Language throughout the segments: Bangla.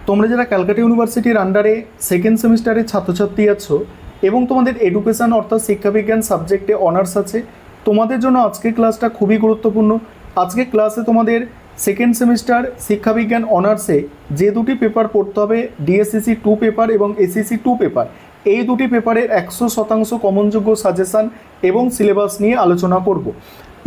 তোমরা যারা ক্যালকাটা ইউনিভার্সিটির আন্ডারে সেকেন্ড সেমিস্টারের ছাত্রছাত্রী আছো এবং তোমাদের এডুকেশন অর্থাৎ শিক্ষাবিজ্ঞান সাবজেক্টে অনার্স আছে, তোমাদের জন্য আজকের ক্লাসটা খুবই গুরুত্বপূর্ণ। আজকের ক্লাসে তোমাদের সেকেন্ড সেমিস্টার শিক্ষাবিজ্ঞান অনার্সে যে দুটি পেপার পড়তে হবে, ডিএসসিসি 2 পেপার এবং এসএসসি 2 পেপার, এই দুটি পেপারের 100% কমনযোগ্য সাজেশান এবং সিলেবাস নিয়ে আলোচনা করব।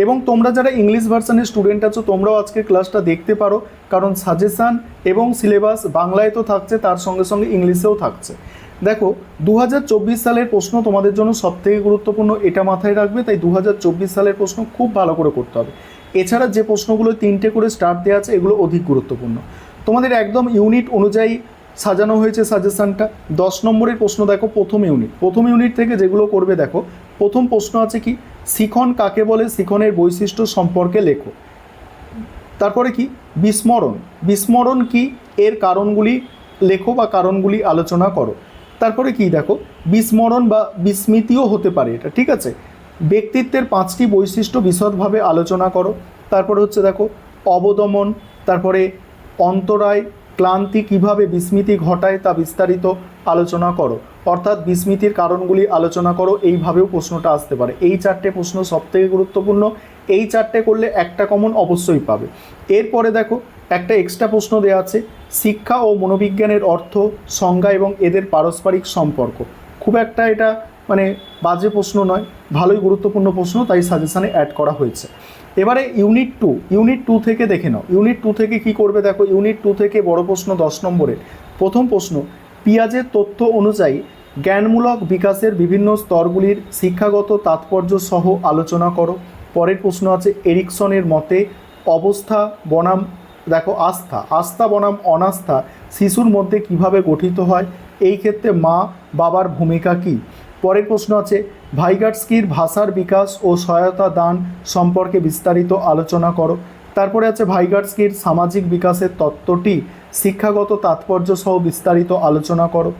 এবং তোমরা যারা ইংলিশ ভার্সনের স্টুডেন্ট আছো তোমরাও আজকে ক্লাসটা দেখতে পারো, কারণ সাজেশান এবং সিলেবাস বাংলায় তো থাকছে, তার সঙ্গে সঙ্গে ইংলিশেও থাকছে। দেখো 2024 সালের প্রশ্ন তোমাদের জন্য সবথেকে গুরুত্বপূর্ণ, এটা মাথায় রাখবে। তাই 2024 সালের প্রশ্ন খুব ভালো করে করতে হবে। এছাড়া যে প্রশ্নগুলো 3টে করে স্টার দেওয়া আছে এগুলো অধিক গুরুত্বপূর্ণ। তোমাদের একদম ইউনিট অনুযায়ী সাজানো হয়েছে সাজেশানটা। 10 নম্বরের প্রশ্ন দেখো, প্রথম ইউনিট থেকে যেগুলো করবে দেখো, প্রথম প্রশ্ন আছে কি, শিখন কাকে বলে, শিখনের বৈশিষ্ট্য সম্পর্কে লেখো। তারপরে কি, বিস্মরণ কি, এর কারণগুলি লেখো বা কারণগুলি আলোচনা করো। তারপরে কি দেখো, বিস্মরণ বা বিস্মৃতিও হতে পারে এটা, ঠিক আছে। ব্যক্তিত্বের 5টি বৈশিষ্ট্য বিশদভাবে আলোচনা করো। তারপরে হচ্ছে দেখো অবদমন, তারপরে অন্তরায়, ক্লান্তি কিভাবে বিস্মৃতি ঘটায় তা বিস্তারিত আলোচনা করো। অর্থাৎ বিস্মৃতির কারণগুলি আলোচনা করো, এইভাবেও প্রশ্নটা আসতে পারে। এই 4টে প্রশ্ন সবথেকে গুরুত্বপূর্ণ, এই 4টে করলে একটা কমন অবশ্যই পাবে। এরপরে দেখো একটা এক্সট্রা প্রশ্ন দেওয়া আছে, শিক্ষা ও মনোবিজ্ঞানের অর্থ, সংজ্ঞা এবং এদের পারস্পরিক সম্পর্ক। খুব একটা এটা মানে বাজে প্রশ্ন নয়, ভালোই গুরুত্বপূর্ণ প্রশ্ন, তাই সাজেশানে অ্যাড করা হয়েছে। এবারে ইউনিট টু থেকে দেখে নাও। ইউনিট 2 থেকে কি করবে দেখো, ইউনিট 2 থেকে বড় প্রশ্ন 10 নম্বরের প্রথম প্রশ্ন, পিয়াজের তথ্য অনুযায়ী জ্ঞানমূলক বিকাশের বিভিন্ন স্তরগুলির শিক্ষাগত তাৎপর্য সহ আলোচনা করো। পরের প্রশ্ন আছে, এরিকসনের মতে অবস্থা বনাম দেখো আস্থা বনাম অনাস্থা শিশুর মধ্যে কিভাবে গঠিত হয়, এই ক্ষেত্রে মা বাবার ভূমিকা কী। পরের প্রশ্ন আছে, ভাইগাটস্কির ভাষার বিকাশ ও সহায়তা দান সম্পর্কে বিস্তারিত আলোচনা করো। তারপরে আছে ভাইগাটস্কির সামাজিক বিকাশের তত্ত্বটি শিক্ষাগত তাৎপর্য সহ বিস্তারিত আলোচনা করো।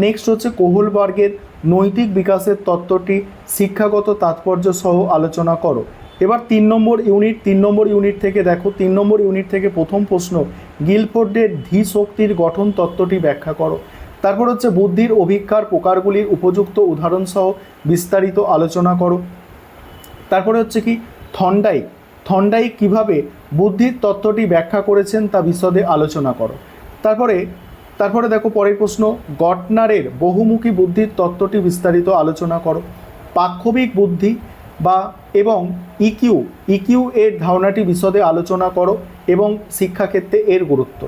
নেক্সট হচ্ছে কোহলবার্গের নৈতিক বিকাশের তত্ত্বটি শিক্ষাগত তাৎপর্য সহ আলোচনা করো। এবার 3 নম্বর ইউনিট থেকে দেখো, 3 নম্বর ইউনিট থেকে প্রথম প্রশ্ন, গিলফোর্ডের ধী শক্তির গঠন তত্ত্বটি ব্যাখ্যা করো। তারপর হচ্ছে বুদ্ধির অভিজ্ঞার প্রকারগুলির উপযুক্ত উদাহরণসহ বিস্তারিত আলোচনা করো। তারপরে হচ্ছে কি, থর্নডাইক কীভাবে বুদ্ধির তত্ত্বটি ব্যাখ্যা করেছেন তা বিশদে আলোচনা করো। তারপরে দেখো পরের প্রশ্ন, গটনারের বহুমুখী বুদ্ধির তত্ত্বটি বিস্তারিত আলোচনা করো। পাক্ষবিক বুদ্ধি এবং ইকিউ এর ধারণাটি বিশদে আলোচনা করো এবং শিক্ষাক্ষেত্রে এর গুরুত্ব।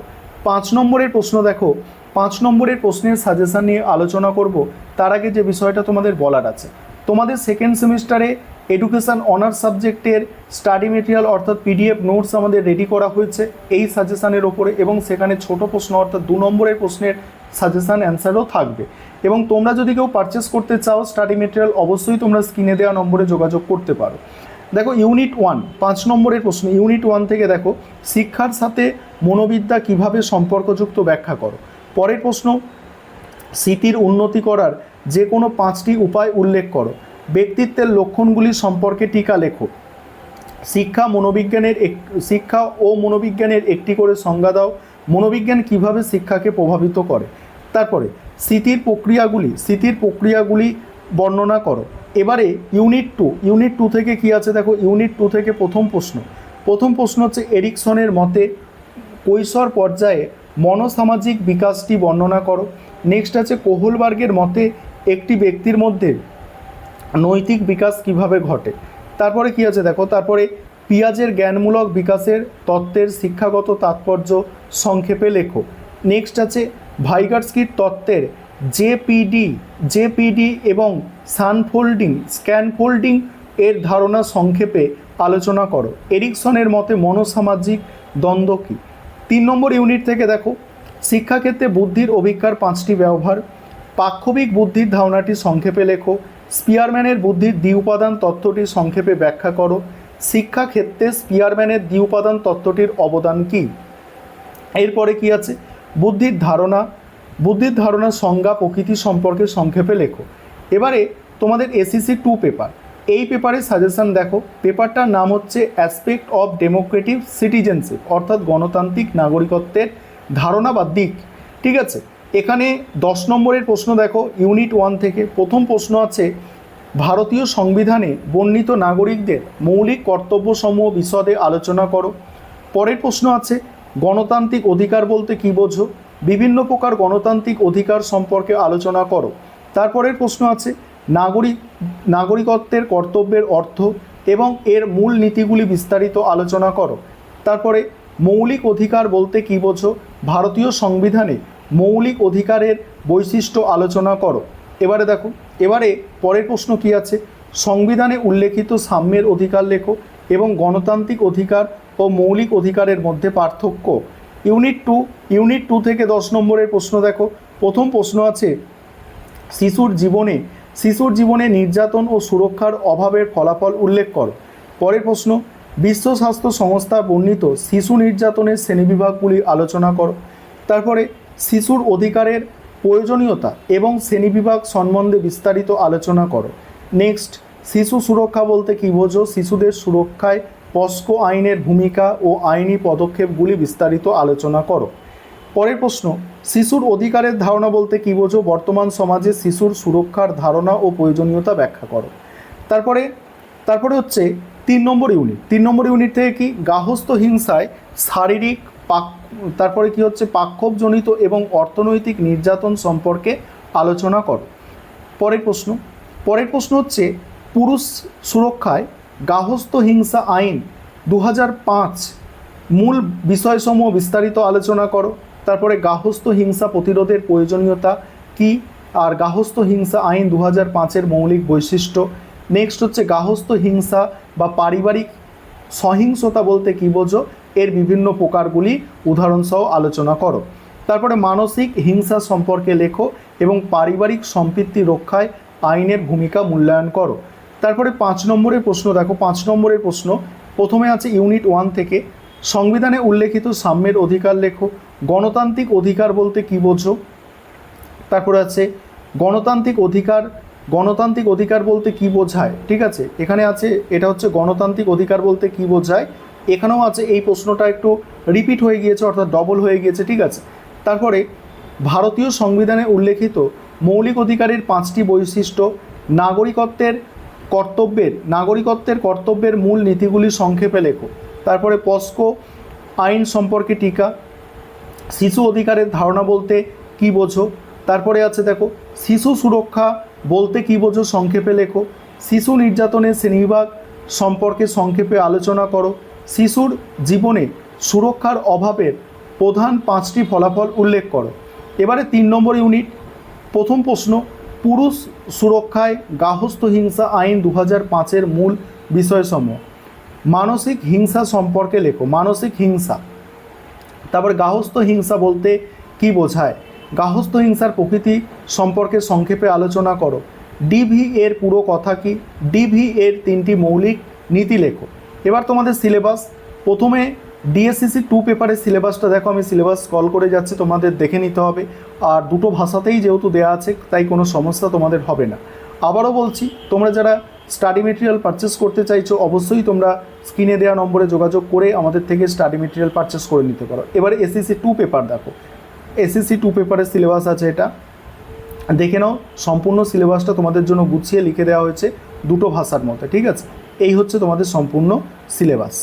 5 নম্বরের প্রশ্ন দেখো, 5 নম্বরের প্রশ্নের সাজেশান নিয়ে আলোচনা করব। তার আগে যে বিষয়টা তোমাদের বলার আছে, তোমাদের সেকেন্ড সেমিস্টারে এডুকেশান অনার্স সাবজেক্টের স্টাডি মেটেরিয়াল অর্থাৎ পিডিএফ নোটস আমাদের রেডি করা হয়েছে এই সাজেশানের ওপরে, এবং সেখানে ছোট প্রশ্ন অর্থাৎ 2 নম্বরের প্রশ্নের সাজেশান অ্যান্সারও থাকবে। এবং তোমরা যদি কেউ পারচেস করতে চাও স্টাডি মেটেরিয়াল, অবশ্যই তোমরা স্ক্রিনে দেওয়া নম্বরে যোগাযোগ করতে পারো। দেখো ইউনিট 1 5 নম্বরের প্রশ্ন, ইউনিট 1 থেকে দেখো, শিক্ষার সাথে মনোবিদ্যা কিভাবে সম্পর্কযুক্ত ব্যাখ্যা করো। পরের প্রশ্ন, স্মৃতির উন্নতি করার যে কোনো 5টি উপায় উল্লেখ করো। ব্যক্তিত্বের লক্ষণগুলি সম্পর্কে টিকা লেখো। শিক্ষা ও মনোবিজ্ঞানের একটি করে সংজ্ঞা দাও। মনোবিজ্ঞান কিভাবে শিক্ষাকে প্রভাবিত করে। তারপরে স্মৃতির প্রক্রিয়াগুলি বর্ণনা করো। এবারে ইউনিট 2 থেকে কি আছে দেখো, ইউনিট 2 থেকে প্রথম প্রশ্ন হচ্ছে, এরিকসনের মতে কৈশোর পর্যায়ে মনোসামাজিক বিকাশটি বর্ণনা করো। নেক্সট আছে, কোহলবার্গের মতে একটি ব্যক্তির মধ্যে নৈতিক বিকাশ কিভাবে ঘটে। তারপরে কি আছে দেখো, তারপরে পিয়াজের জ্ঞানমূলক বিকাশের তত্ত্বের শিক্ষাগত তাৎপর্য সংক্ষেপে লেখো। নেক্সট আছে, ভাইগাটস্কির তত্ত্বের জেপিডি এবং স্ক্যানফোল্ডিং এর ধারণা সংক্ষেপে আলোচনা করো। এরিকসনের মতে মনোসামাজিক দ্বন্দ্ব কী। 3 নম্বর ইউনিট থেকে দেখো, শিক্ষাক্ষেত্রে বুদ্ধির অভিজ্ঞার 5টি ব্যবহার। পাক্ষবিক বুদ্ধির ধারণাটি সংক্ষেপে লেখো। স্পিয়ারম্যানের বুদ্ধির দ্বি-উপাদান তত্ত্বটি সংক্ষেপে ব্যাখ্যা করো। শিক্ষাক্ষেত্রে স্পিয়ারম্যানের দ্বি-উপাদান তত্ত্বটির অবদান কী। এরপরে কি আছে, বুদ্ধির ধারণা সংজ্ঞা প্রকৃতি সম্পর্কে সংক্ষেপে লেখো। এবারে তোমাদের এসএসসি 2 পেপার, এই পেপারের সাজেশান দেখো। পেপারটার নাম হচ্ছে অ্যাসপেক্ট অফ ডেমোক্রেটিক সিটিজেনশিপ, অর্থাৎ গণতান্ত্রিক নাগরিকত্বের ধারণা বা দিক। ঠিক আছে। এখানে 10 নম্বরের প্রশ্ন দেখো, ইউনিট 1 থেকে প্রথম প্রশ্ন আছে, ভারতীয় সংবিধানে বর্ণিত নাগরিকদের মৌলিক কর্তব্যসমূহ বিশদে আলোচনা করো। পরের প্রশ্ন আছে, গণতান্ত্রিক অধিকার বলতে কী বোঝো? বিভিন্ন প্রকার গণতান্ত্রিক অধিকার সম্পর্কে আলোচনা করো। তারপরের প্রশ্ন আছে, নাগরিকত্বের কর্তব্যের অর্থ এবং এর মূল নীতিগুলি বিস্তারিত আলোচনা করো। তারপরে মৌলিক অধিকার বলতে কী বোঝো? ভারতীয় সংবিধানে মৌলিক অধিকারের বৈশিষ্ট্য আলোচনা করো। এবারে দেখো, এবারে পরের প্রশ্ন কি আছে, সংবিধানে উল্লেখিত সাম্যের অধিকার লেখো এবং গণতান্ত্রিক অধিকার ও মৌলিক অধিকারের মধ্যে পার্থক্য। ইউনিট 2 থেকে 10 নম্বরের প্রশ্ন দেখো, প্রথম প্রশ্ন আছে, শিশুর জীবনে নির্যাতন ও সুরক্ষার অভাবের ফলাফল উল্লেখ করো। পরের প্রশ্ন, বিশ্ব স্বাস্থ্য সংস্থা বর্ণিত শিশু নির্যাতনের শ্রেণীবিভাগগুলি আলোচনা করো। তারপরে শিশুর অধিকারের প্রয়োজনীয়তা এবং শ্রেণীবিভাগ সম্বন্ধে বিস্তারিত আলোচনা করো। নেক্সট, শিশু সুরক্ষা বলতে কী বোঝো? শিশুদের সুরক্ষায় পস্কো আইনের ভূমিকা ও আইনি পদক্ষেপগুলি বিস্তারিত আলোচনা করো। পরের প্রশ্ন, শিশুর অধিকারের ধারণা বলতে কী বোঝো? বর্তমান সমাজে শিশুর সুরক্ষার ধারণা ও প্রয়োজনীয়তা ব্যাখ্যা করো। তারপরে হচ্ছে 3 নম্বর ইউনিট থেকে কি, গার্হস্থ্য হিংসায় শারীরিক তারপরে কি হচ্ছে, পাক্ষোভজনিত এবং অর্থনৈতিক নির্যাতন সম্পর্কে আলোচনা করো। পরের প্রশ্ন হচ্ছে, পুরুষ সুরক্ষায় গার্হস্থ্য হিংসা আইন 2005 মূল বিষয়সমূহ বিস্তারিত আলোচনা করো। তারপরে গার্হস্থ্য হিংসা প্রতিরোধের প্রয়োজনীয়তা কি, আর গার্হস্থ্য হিংসা আইন 2005-এর মৌলিক বৈশিষ্ট্য। নেক্সট হচ্ছে, গার্হস্থ্য হিংসা বা পারিবারিক সহিংসতা বলতে কী বোঝো? এর বিভিন্ন প্রকারগুলি উদাহরণসহ আলোচনা করো। তারপরে মানসিক হিংসা সম্পর্কে লেখো এবং পারিবারিক সম্পৃক্তি রক্ষায় আইনের ভূমিকা মূল্যায়ন করো। তারপরে 5 নম্বরের প্রশ্ন দেখো, 5 নম্বরের প্রশ্ন প্রথমে আছে ইউনিট 1 থেকে, সংবিধানে উল্লেখিত সাম্যের অধিকার লেখো। গণতান্ত্রিক অধিকার বলতে কী বোঝো? তারপরে আছে গণতান্ত্রিক অধিকার বলতে কী বোঝায়? ঠিক আছে, এখানে আছে, এটা হচ্ছে গণতান্ত্রিক অধিকার বলতে কী বোঝায়। এখানেও আছে, এই প্রশ্নটা একটু রিপিট হয়ে গিয়েছে, অর্থাৎ ডবল হয়ে গিয়েছে। ঠিক আছে, তারপরে ভারতীয় সংবিধানে উল্লেখিত মৌলিক অধিকারের 5টি বৈশিষ্ট্য, নাগরিকত্বের কর্তব্যের মূল নীতিগুলি সংক্ষেপে লেখো। তারপরে পস্কো আইন সম্পর্কে টিকা, শিশু অধিকারের ধারণা বলতে কী বোঝো? তারপরে আছে দেখো, শিশু সুরক্ষা বলতে কী বোঝো? সংক্ষেপে লেখো। শিশু নির্যাতনের শ্রেণীবিভাগ সম্পর্কে সংক্ষেপে আলোচনা করো। শিশুর জীবনে সুরক্ষার অভাবের প্রধান 5টি ফলাফল উল্লেখ করো। এবারে 3 নম্বর ইউনিট, প্রথম প্রশ্ন, পুরুষ সুরক্ষায় গার্হস্থ্য হিংসা আইন 2005-এর মূল বিষয়সমূহ। মানসিক হিংসা সম্পর্কে লেখো, মানসিক হিংসা। তারপর গার্হস্থ্য হিংসা বলতে কী বোঝায়? গার্হস্থ্য হিংসার প্রকৃতি সম্পর্কে সংক্ষেপে আলোচনা করো। ডিভি এর পুরো কথা কি? ডিভি এর 3টি মৌলিক নীতি লেখো। এবার তোমাদের সিলেবাস, প্রথমে ডিএসসিসি 2 পেপারের সিলেবাসটা দেখো, আমি সিলেবাস কল করে যাচ্ছি, তোমাদের দেখে নিতে হবে। আর দুটো ভাষাতেই যেহেতু দেওয়া আছে, তাই কোনো সমস্যা তোমাদের হবে না। আবারও বলছি, তোমরা যারা স্টাডি মেটেরিয়াল পারচেস করতে চাইছো, অবশ্যই তোমরা স্ক্রিনে দেওয়া নম্বরে যোগাযোগ করে আমাদের থেকে স্টাডি মেটেরিয়াল পারচেস করে নিতে পারো। এবারে এসএসসি 2 পেপার দেখো, এসএসসি 2 পেপারের সিলেবাস আছে, এটা দেখে নাও। সম্পূর্ণ সিলেবাসটা তোমাদের জন্য গুছিয়ে লিখে দেওয়া হয়েছে দুটো ভাষার মধ্যে। ঠিক আছে, এই হচ্ছে তোমাদের সম্পূর্ণ সিলেবাস।